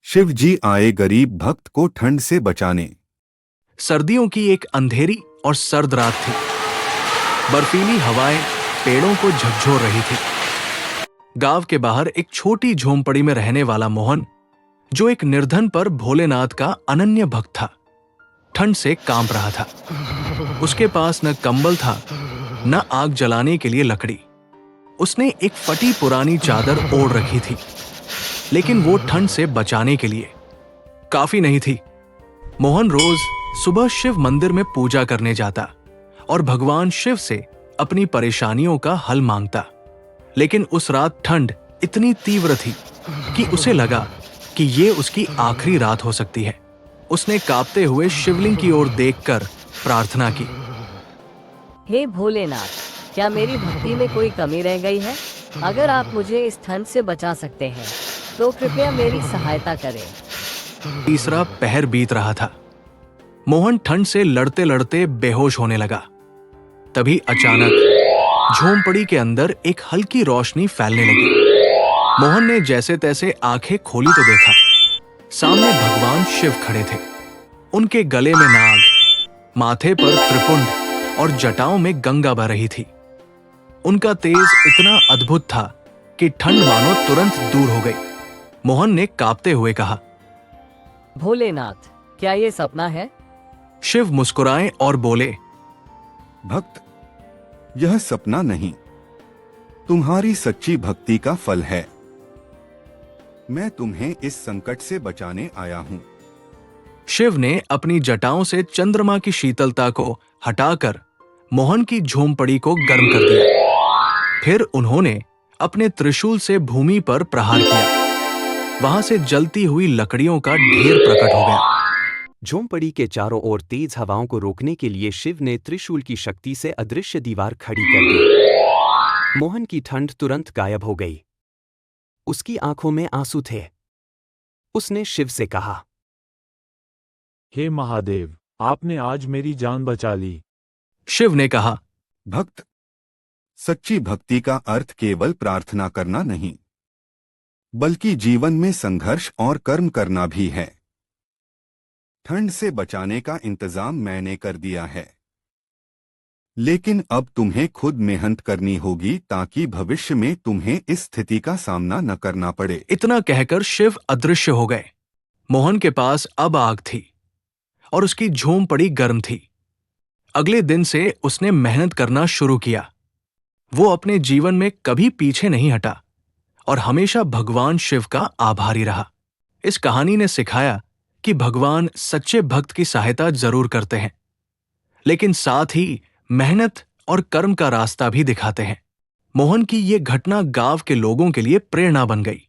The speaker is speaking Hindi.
शिव जी आए गरीब भक्त को ठंड से बचाने। सर्दियों की एक अंधेरी और सर्द रात थी। बर्फीली हवाएं पेड़ों को झकझोर रही थी। गांव के बाहर एक छोटी झोंपड़ी में रहने वाला मोहन, जो एक निर्धन पर भोलेनाथ का अनन्य भक्त था, ठंड से कांप रहा था। उसके पास न कंबल था, न आग जलाने के लिए लकड़ी। उसने एक फटी पुरानी चादर ओढ़ रखी थी, लेकिन वो ठंड से बचाने के लिए काफी नहीं थी। मोहन रोज सुबह शिव मंदिर में पूजा करने जाता और भगवान शिव से अपनी परेशानियों का हल मांगता। लेकिन उस रात ठंड इतनी तीव्र थी कि उसे लगा कि ये उसकी आखिरी रात हो सकती है। उसने कांपते हुए शिवलिंग की ओर देखकर प्रार्थना की। हे भोलेनाथ, क्या मेरी भक्ति में कोई कमी रह गई है? अगर आप मुझे इस ठंड से बचा सकते हैं तो कृपया मेरी सहायता करें। तीसरा पहर बीत रहा था। मोहन ठंड से लड़ते लड़ते बेहोश होने लगा। तभी अचानक झोंपड़ी के अंदर एक हल्की रोशनी फैलने लगी। मोहन ने जैसे तैसे आंखें खोली तो देखा, सामने भगवान शिव खड़े थे। उनके गले में नाग, माथे पर त्रिपुंड और जटाओं में गंगा बह रही थी। उनका तेज इतना अद्भुत था कि ठंड मानो तुरंत दूर हो गई। मोहन ने कांपते हुए कहा, भोलेनाथ, क्या ये सपना है? शिव मुस्कुराए और बोले, भक्त, यह सपना नहीं, तुम्हारी सच्ची भक्ति का फल है। मैं तुम्हें इस संकट से बचाने आया हूं। शिव ने अपनी जटाओं से चंद्रमा की शीतलता को हटाकर मोहन की झोंपड़ी को गर्म कर दिया। फिर उन्होंने अपने त्रिशूल से भूमि पर प्रहार किया। वहां से जलती हुई लकड़ियों का ढेर प्रकट हो गया। झोंपड़ी के चारों ओर तेज हवाओं को रोकने के लिए शिव ने त्रिशूल की शक्ति से अदृश्य दीवार खड़ी कर दी। मोहन की ठंड तुरंत गायब हो गई। उसकी आंखों में आंसू थे। उसने शिव से कहा, हे महादेव, आपने आज मेरी जान बचा ली। शिव ने कहा, भक्त, सच्ची भक्ति का अर्थ केवल प्रार्थना करना नहीं, बल्कि जीवन में संघर्ष और कर्म करना भी है। ठंड से बचाने का इंतजाम मैंने कर दिया है, लेकिन अब तुम्हें खुद मेहनत करनी होगी ताकि भविष्य में तुम्हें इस स्थिति का सामना न करना पड़े। इतना कहकर शिव अदृश्य हो गए। मोहन के पास अब आग थी और उसकी झोंपड़ी गर्म थी। अगले दिन से उसने मेहनत करना शुरू किया। वो अपने जीवन में कभी पीछे नहीं हटा और हमेशा भगवान शिव का आभारी रहा। इस कहानी ने सिखाया कि भगवान सच्चे भक्त की सहायता जरूर करते हैं, लेकिन साथ ही मेहनत और कर्म का रास्ता भी दिखाते हैं। मोहन की ये घटना गांव के लोगों के लिए प्रेरणा बन गई।